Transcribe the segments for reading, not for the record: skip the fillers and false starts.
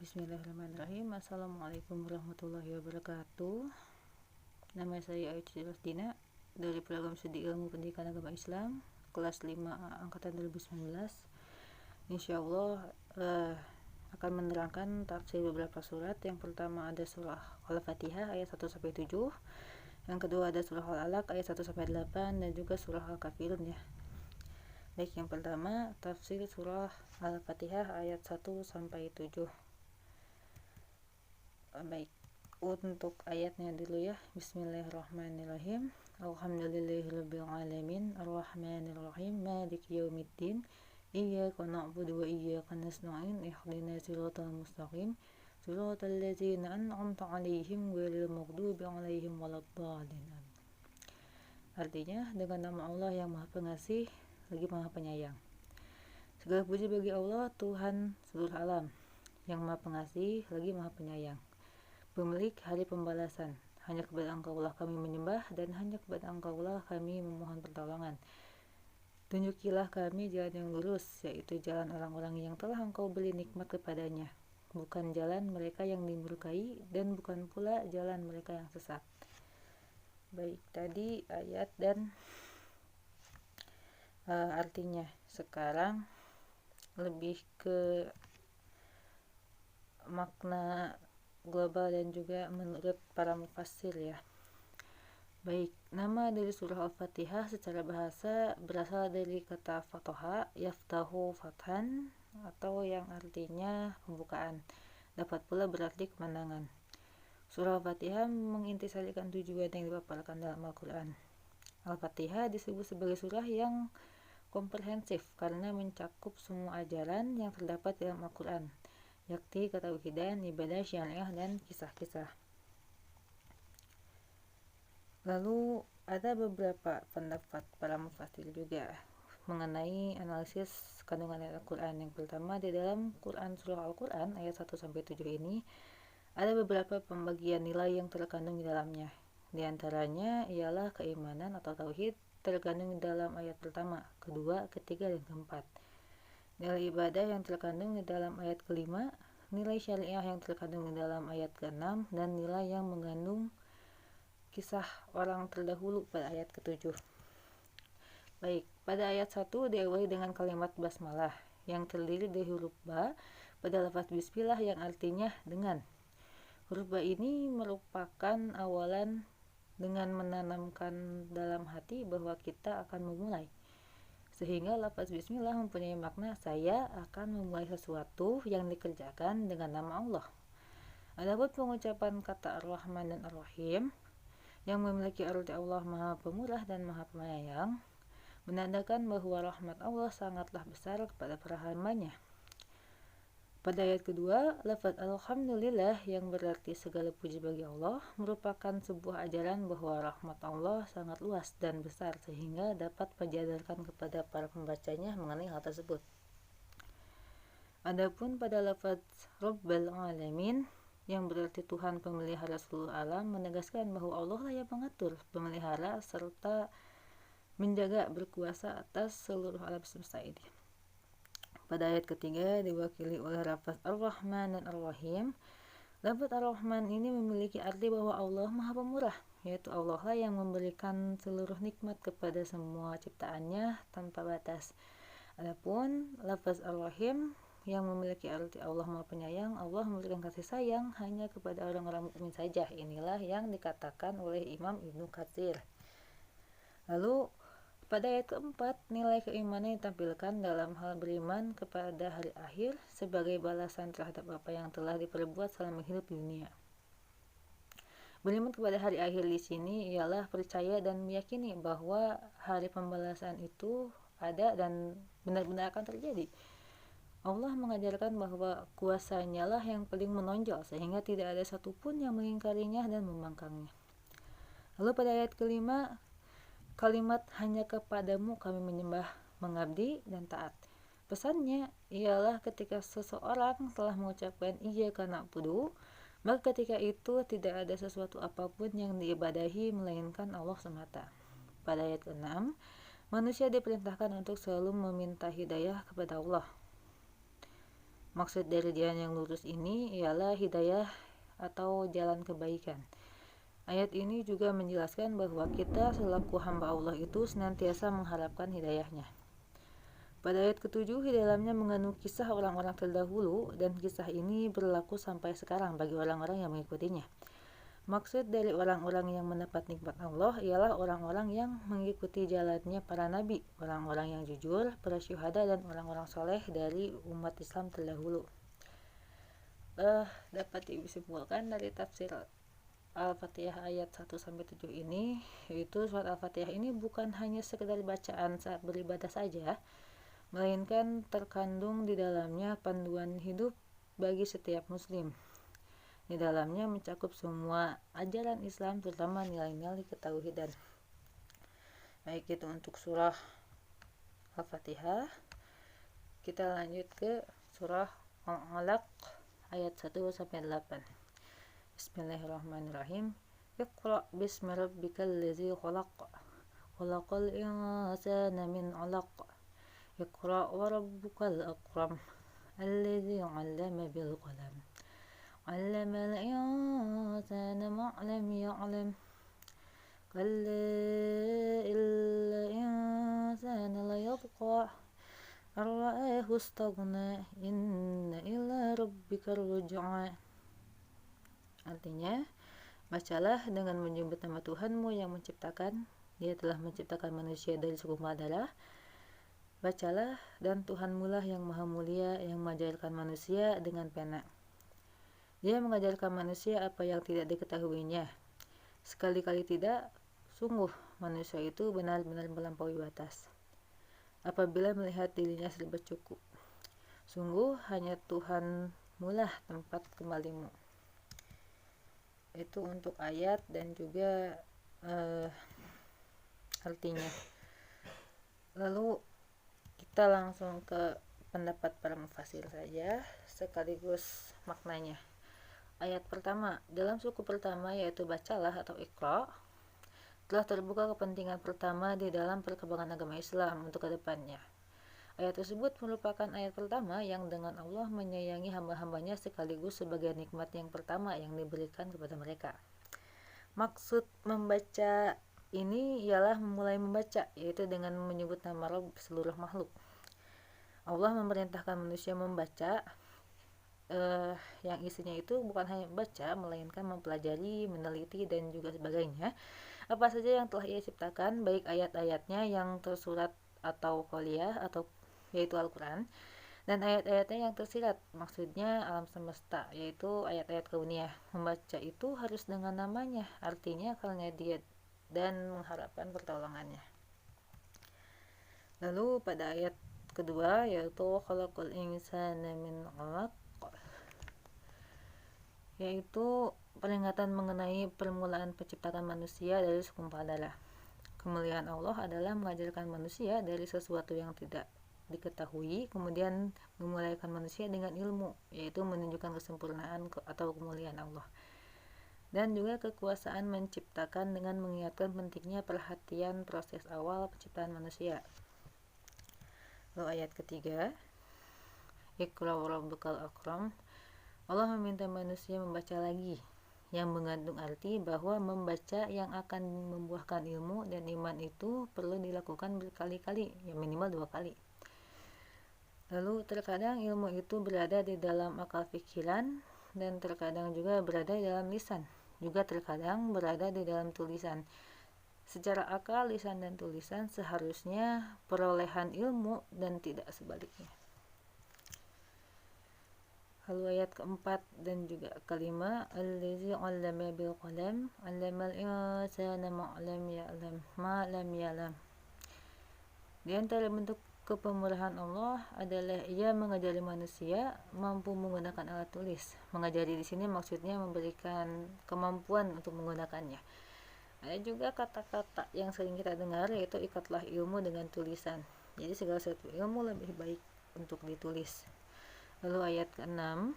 Bismillahirrahmanirrahim. Assalamualaikum warahmatullahi wabarakatuh. Nama saya Ayu Rosdina dari program studi ilmu pendidikan agama Islam kelas 5 angkatan 2019. Insya Allah akan menerangkan tafsir beberapa surat. Yang pertama ada surah Al-Fatihah ayat 1-7, yang kedua ada surah Al-Alaq ayat 1-8, dan juga surah Al-Kafirun ya. Baik, yang pertama tafsir surah Al-Fatihah ayat 1-7. Baik, untuk ayatnya dulu ya. Bismillahirrahmanirrahim. Alhamdulillahirabbil alamin, arrahmanirrahim, maliki yaumiddin, iyyaka na'budu wa iyyaka nasta'in, ihdinas siratal mustaqim, siratal ladzina an'amta 'alaihim ghairil maghdubi 'alaihim waladdallin. Artinya, dengan nama Allah yang Maha Pengasih lagi Maha Penyayang. Segala puji bagi Allah, Tuhan seluruh alam, yang Maha Pengasih lagi Maha Penyayang, pemilik hari pembalasan. Hanya kepada Engkau-lah kami menyembah, dan hanya kepada Engkau-lah kami memohon pertolongan. Tunjukilah kami jalan yang lurus, yaitu jalan orang-orang yang telah Engkau beri nikmat kepadanya, bukan jalan mereka yang dimurkai, dan bukan pula jalan mereka yang sesat. Baik, tadi ayat dan artinya. Sekarang lebih ke makna global dan juga menurut para mufassir ya. Baik, nama dari surah Al-Fatihah secara bahasa berasal dari kata fataha, yaftahu fathan, atau yang artinya pembukaan. Dapat pula berarti kemenangan. Surah Al-Fatihah mengintisarikan tujuan yang dipaparkan dalam Al-Quran. Al-Fatihah disebut sebagai surah yang komprehensif karena mencakup semua ajaran yang terdapat dalam Al-Quran, yakni ketauhidan, ibadah syariah, dan kisah-kisah. Lalu ada beberapa pendapat para mufassir juga mengenai analisis kandungan ayat Al-Quran. Yang pertama, di dalam Quran surah Al-Quran ayat 1-7 ini ada beberapa pembagian nilai yang terkandung di dalamnya. Di antaranya ialah keimanan atau tauhid terkandung dalam ayat pertama, kedua, ketiga, dan keempat. Nilai ibadah yang terkandung di dalam ayat kelima, nilai syariah yang terkandung di dalam ayat ke-6, dan nilai yang mengandung kisah orang terdahulu pada ayat ke-7. Baik, pada ayat 1 diawali dengan kalimat basmalah yang terdiri dari huruf ba pada lafaz bismillah yang artinya dengan. Huruf ba ini merupakan awalan dengan menanamkan dalam hati bahwa kita akan memulai. Sehingga lafaz bismillah mempunyai makna saya akan memulai sesuatu yang dikerjakan dengan nama Allah. Adapun pengucapan kata Ar-Rahman dan Ar-Rahim yang memiliki arti Allah Maha Pemurah dan Maha Penyayang menandakan bahwa rahmat Allah sangatlah besar kepada para hamba-Nya. Pada ayat kedua, lafaz Alhamdulillah yang berarti segala puji bagi Allah merupakan sebuah ajaran bahwa rahmat Allah sangat luas dan besar sehingga dapat menjadarkan kepada para pembacanya mengenai hal tersebut. Adapun pada lafaz Rabbal Alamin yang berarti Tuhan pemelihara seluruh alam menegaskan bahwa Allah lah yang mengatur, pemelihara, serta menjaga, berkuasa atas seluruh alam semesta ini. Pada ayat ketiga diwakili oleh lafaz Ar-Rahman dan Ar-Rahim. Lafaz Ar-Rahman ini memiliki arti bahwa Allah Maha Pemurah, yaitu Allah lah yang memberikan seluruh nikmat kepada semua ciptaannya tanpa batas. Adapun lafaz Ar-Rahim yang memiliki arti Allah Maha Penyayang, Allah memberikan kasih sayang hanya kepada orang-orang mukmin saja. Inilah yang dikatakan oleh Imam Ibnu Katsir. Lalu pada ayat keempat, nilai keimanan ditampilkan dalam hal beriman kepada hari akhir sebagai balasan terhadap apa yang telah diperbuat selama hidup di dunia. Beriman kepada hari akhir di sini ialah percaya dan meyakini bahwa hari pembalasan itu ada dan benar-benar akan terjadi. Allah mengajarkan bahwa kuasa-Nya lah yang paling menonjol sehingga tidak ada satupun yang mengingkarinya dan membangkangnya. Lalu pada ayat kelima, kalimat hanya kepadamu kami menyembah, mengabdi, dan taat. Pesannya ialah ketika seseorang telah mengucapkan iyyaka na'budu, maka ketika itu tidak ada sesuatu apapun yang diibadahi melainkan Allah semata. Pada ayat ke-6, manusia diperintahkan untuk selalu meminta hidayah kepada Allah. Maksud dari jalan yang lurus ini ialah hidayah atau jalan kebaikan. Ayat ini juga menjelaskan bahwa kita selaku hamba Allah itu senantiasa mengharapkan hidayahnya. Pada ayat ke-7, di dalamnya mengandung kisah orang-orang terdahulu, dan kisah ini berlaku sampai sekarang bagi orang-orang yang mengikutinya. Maksud dari orang-orang yang mendapat nikmat Allah ialah orang-orang yang mengikuti jalannya para nabi, orang-orang yang jujur, para syuhada, dan orang-orang soleh dari umat Islam terdahulu. Dapat disimpulkan dari tafsir Al-Fatihah ayat 1-7 ini, yaitu surat Al-Fatihah ini bukan hanya sekedar bacaan saat beribadah saja, melainkan terkandung di dalamnya panduan hidup bagi setiap muslim. Di dalamnya mencakup semua ajaran Islam, terutama nilai-nilai ketauhidan. Baik, itu untuk surah Al-Fatihah. Kita lanjut ke surah Al-Alaq ayat 1-8. Bismillahirrahmanirrahim. Iqra bismi rabbikal ladzi khalaq. Khalaqal insana min 'alaq. Iqra wa rabbukal akram. Alladzi 'allama bil qalam. 'Allamal insana ma lam ya'lam. Kalla illa insana la yatgha. Ar-ra'ahu istaghna. Inna ila rabbikar ruj'a. Artinya, bacalah dengan menyebut nama Tuhanmu yang menciptakan. Dia telah menciptakan manusia dari segumpal darah. Bacalah, dan Tuhanmu lah yang maha mulia yang mengajarkan manusia dengan pena. Dia mengajarkan manusia apa yang tidak diketahuinya. Sekali-kali tidak, sungguh manusia itu benar-benar melampaui batas. Apabila melihat dirinya serba cukup, sungguh hanya Tuhanmu lah tempat kembalimu. Itu untuk ayat dan juga artinya. Lalu kita langsung ke pendapat para mufasir saja sekaligus maknanya. Ayat pertama, dalam suku pertama yaitu bacalah atau Iqra, telah terbuka kepentingan pertama di dalam perkembangan agama Islam untuk kedepannya. Ayat tersebut merupakan ayat pertama yang dengan Allah menyayangi hamba-hambanya sekaligus sebagai nikmat yang pertama yang diberikan kepada mereka. Maksud membaca ini ialah memulai membaca, yaitu dengan menyebut nama Rabb seluruh makhluk. Allah memerintahkan manusia membaca, yang isinya itu bukan hanya membaca, melainkan mempelajari, meneliti, dan juga sebagainya. Apa saja yang telah ia ciptakan, baik ayat-ayatnya yang tersurat atau qaliyah, atau yaitu Al-Quran, dan ayat-ayatnya yang tersirat, maksudnya alam semesta, yaitu ayat-ayat kauniyah. Membaca itu harus dengan namanya, artinya karena dia dan mengharapkan pertolongannya. Lalu pada ayat kedua yaitu khalaqal insana min 'alaq, yaitu peringatan mengenai permulaan penciptaan manusia dari segumpal darah. Kemuliaan Allah adalah mengajarkan manusia dari sesuatu yang tidak diketahui, kemudian memulaikan manusia dengan ilmu, yaitu menunjukkan kesempurnaan atau kemuliaan Allah. Dan juga kekuasaan menciptakan dengan mengingatkan pentingnya perhatian proses awal penciptaan manusia. Lalu ayat ketiga, Iqra wa rabbukal akram. Allah meminta manusia membaca lagi, yang mengandung arti bahwa membaca yang akan membuahkan ilmu dan iman itu perlu dilakukan berkali-kali, ya minimal 2 kali. Lalu terkadang ilmu itu berada di dalam akal pikiran, dan terkadang juga berada di dalam lisan, juga terkadang berada di dalam tulisan. Secara akal, lisan dan tulisan seharusnya perolehan ilmu dan tidak sebaliknya. Lalu ayat keempat dan juga kelima, allazi 'allama bil qalam 'allamal insana ma lam ya'lam. Di antara bentuk kepemurahan Allah adalah ia mengajari manusia mampu menggunakan alat tulis. Mengajari di sini maksudnya memberikan kemampuan untuk menggunakannya. Ada juga kata-kata yang sering kita dengar, yaitu ikatlah ilmu dengan tulisan. Jadi segala sesuatu ilmu lebih baik untuk ditulis. Lalu ayat ke-6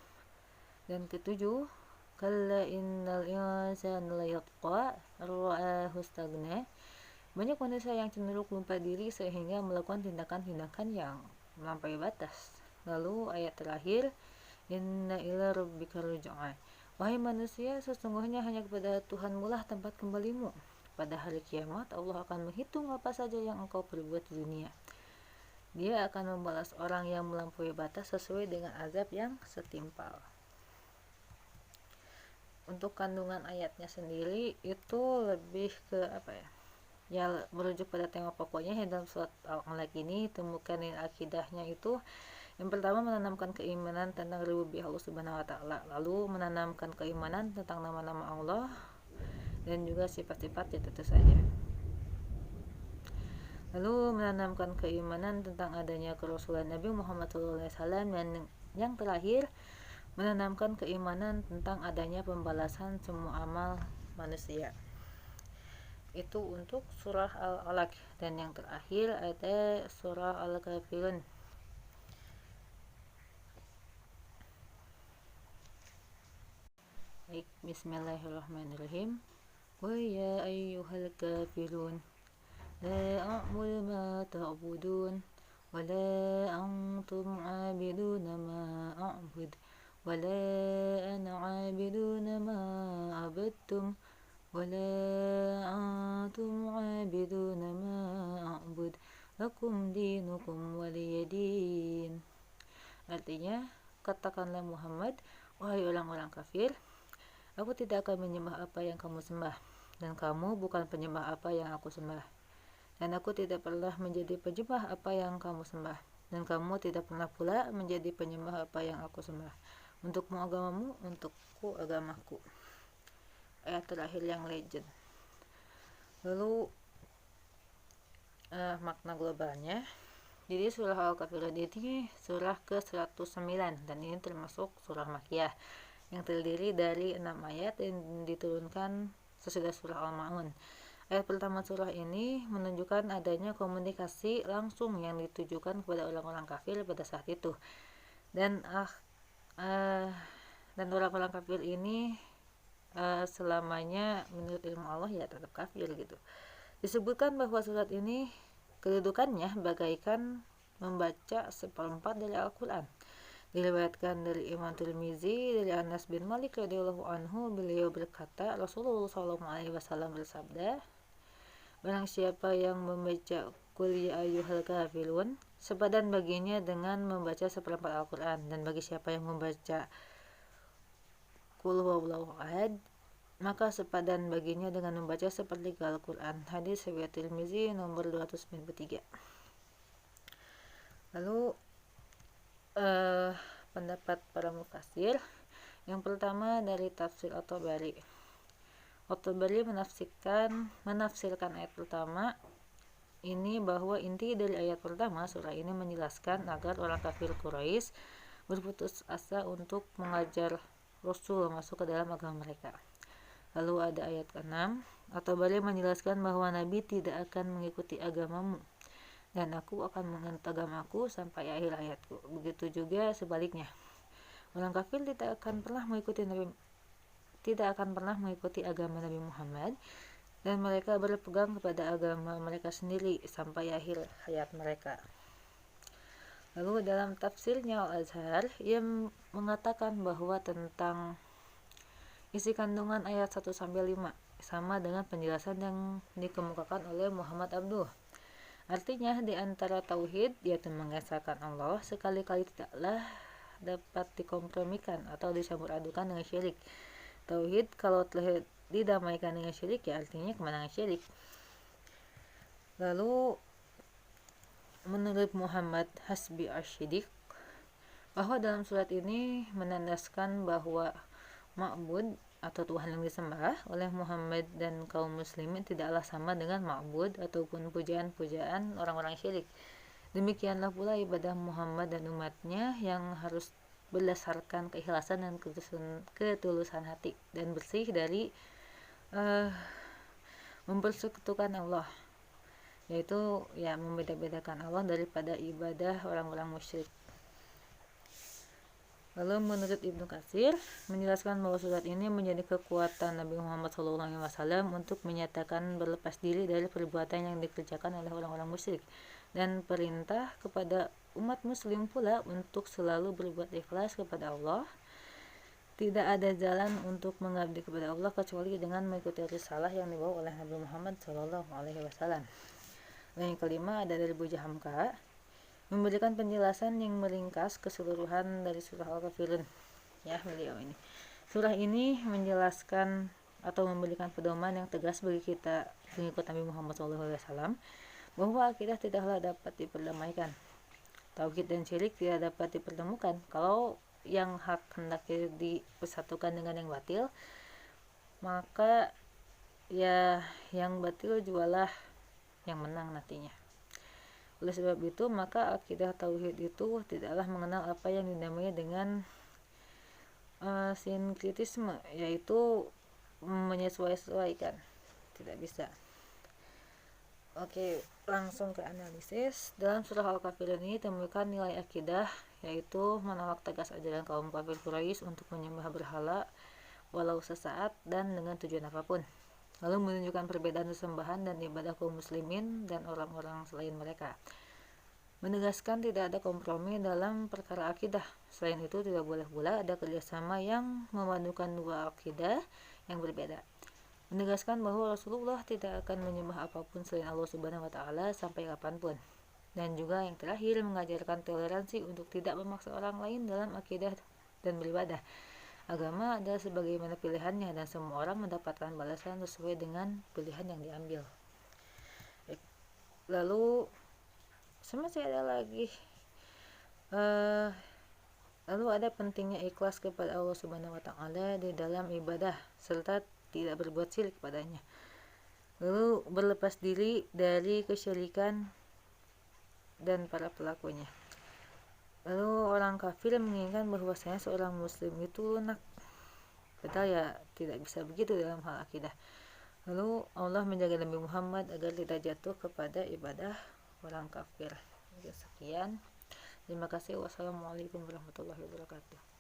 dan ke-7, kalla innal insana la yatgha ar-ra'ahu istaghna. Banyak manusia yang cenderung lupa diri sehingga melakukan tindakan-tindakan yang melampaui batas. Lalu ayat terakhir, inna ila rabbika ruj'a. Wahai manusia, sesungguhnya hanya kepada Tuhanmu lah tempat kembalimu. Pada hari kiamat Allah akan menghitung apa saja yang engkau perbuat di dunia. Dia akan membalas orang yang melampaui batas sesuai dengan azab yang setimpal. Untuk kandungan ayatnya sendiri itu lebih ke ya merujuk pada tema pokoknya dalam surat Al-Alaq ini. Temukan akidahnya itu yang pertama menanamkan keimanan tentang rububiyah Allah Subhanahu wa taala, lalu menanamkan keimanan tentang nama-nama Allah dan juga sifat-sifatnya tentu saja. Lalu menanamkan keimanan tentang adanya kerasulan Nabi Muhammad SAW, dan yang terakhir menanamkan keimanan tentang adanya pembalasan semua amal manusia. Itu untuk surah Al-Alaq. Dan yang terakhir ada surah Al-Kafirun. Baik, bismillahirrahmanirrahim. Wa ya ayyuhal kafirun la a'budu ma ta'budun wa la antum 'abiduna ma a'bud wa la ana 'abiduna ma 'abadtum wa la antum 'abiduna ma a'bud lakum dinukum waliyadin. Artinya, katakanlah Muhammad, wahai orang-orang kafir, aku tidak akan menyembah apa yang kamu sembah, dan kamu bukan penyembah apa yang aku sembah. Dan aku tidak pernah menjadi penyembah apa yang kamu sembah, dan kamu tidak pernah pula menjadi penyembah apa yang aku sembah. Untukmu agamamu, untukku agamaku. Ayat terakhir yang legend. Lalu makna globalnya. Jadi surah Al-Kafirun ini surah ke-109, dan ini termasuk surah Makkiyah yang terdiri dari 6 ayat yang diturunkan sesudah surah Al-Ma'un. Ayat pertama surah ini menunjukkan adanya komunikasi langsung yang ditujukan kepada orang-orang kafir pada saat itu. Dan orang-orang kafir ini selamanya menurut ilmu Allah ya tetap kafir gitu. Disebutkan bahwa surat ini kedudukannya bagaikan membaca seperempat dari Al-Quran. Diriwayatkan dari Imam Tirmizi dari Anas bin Malik radhiyallahu anhu, beliau berkata, Rasulullah SAW bersabda, barang siapa yang membaca Qul ya ayyuhal kafirun, sepadan baginya dengan membaca seperempat Al-Quran, dan bagi siapa yang membaca Qul huwallahu ahad, maka sepadan baginya dengan membaca sepertiga Al-Quran. Hadis riwayat Tirmizi nomor 293. Lalu pendapat para mufassir. Yang pertama dari tafsir At-Tabari. At-Tabari menafsirkan ayat pertama ini bahwa inti dari ayat pertama surah ini menjelaskan agar orang kafir Quraisy berputus asa untuk mengajar Rasul masuk ke dalam agama mereka. Lalu ada ayat ke-6, At-Tabari menjelaskan bahwa Nabi tidak akan mengikuti agamamu, dan aku akan menganut agamaku sampai akhir hayatku. Begitu juga sebaliknya, orang kafir tidak akan pernah mengikuti agama Nabi Muhammad, dan mereka berpegang kepada agama mereka sendiri sampai akhir hayat mereka. Lalu dalam tafsirnya Al-Azhar, ia mengatakan bahwa tentang isi kandungan ayat 1-5 sama dengan penjelasan yang dikemukakan oleh Muhammad Abduh. Artinya, di antara tauhid yaitu mengesahkan Allah sekali-kali tidaklah dapat dikompromikan atau dicampur adukan dengan syirik. Tauhid kalau telah didamaikan dengan syirik ya artinya kemenangan syirik. Lalu menurut Muhammad Hasbi Asy-Syidiq, bahwa dalam surat ini menandaskan bahwa ma'bud atau Tuhan yang disembah oleh Muhammad dan kaum muslimin tidaklah sama dengan ma'bud ataupun pujaan-pujaan orang-orang syirik. Demikianlah pula ibadah Muhammad dan umatnya yang harus berdasarkan keikhlasan dan ketulusan hati dan bersih dari mempersekutukan Allah, yaitu ya membeda-bedakan Allah daripada ibadah orang-orang musyrik. Lalu menurut Ibnu Katsir menjelaskan bahwa surat ini menjadi kekuatan Nabi Muhammad SAW untuk menyatakan berlepas diri dari perbuatan yang dikerjakan oleh orang-orang musyrik, dan perintah kepada umat muslim pula untuk selalu berbuat ikhlas kepada Allah. Tidak ada jalan untuk mengabdi kepada Allah kecuali dengan mengikuti risalah yang dibawa oleh Nabi Muhammad SAW. Dan yang kelima ada dari Buja Hamka, memberikan penjelasan yang meringkas keseluruhan dari surah Al-Kafirun. Ya, beliau ini. Surah ini menjelaskan atau memberikan pedoman yang tegas bagi kita pengikut Nabi Muhammad SAW bahwa akidah tidaklah dapat diperdamaikan. Tauhid dan syirik tidak dapat dipertemukan. Kalau yang hak hendak dipersatukan dengan yang batil, maka ya yang batil jualah yang menang nantinya. Oleh sebab itu, maka akidah tauhid itu tidaklah mengenal apa yang dinamai dengan sinkritisme, yaitu menyesuaikan. Tidak bisa. Oke, langsung ke analisis. Dalam surah Al-Kafirun ini temukan nilai akidah, yaitu menolak tegas ajaran kaum kafir Quraisy untuk menyembah berhala walau sesaat dan dengan tujuan apapun. Lalu menunjukkan perbedaan sesembahan dan ibadah kaum muslimin dan orang-orang selain mereka. Menegaskan tidak ada kompromi dalam perkara akidah. Selain itu, tidak boleh pula ada kerjasama yang memadukan dua akidah yang berbeda. Menegaskan bahwa Rasulullah tidak akan menyembah apapun selain Allah Subhanahu wa Ta'ala sampai kapanpun. Dan juga yang terakhir, mengajarkan toleransi untuk tidak memaksa orang lain dalam akidah dan beribadah. Agama adalah sebagaimana pilihannya dan semua orang mendapatkan balasan sesuai dengan pilihan yang diambil. Lalu masih ada lagi. Lalu ada pentingnya ikhlas kepada Allah Subhanahu wa Ta'ala di dalam ibadah serta tidak berbuat syirik padanya. Lalu berlepas diri dari kesyirikan dan para pelakunya. Lalu orang kafir menginginkan bahwasanya seorang muslim itu lunak. Padahal ya tidak bisa begitu dalam hal akidah. Lalu Allah menjaga Nabi Muhammad agar tidak jatuh kepada ibadah orang kafir. Sekian. Terima kasih. Wassalamualaikum warahmatullahi wabarakatuh.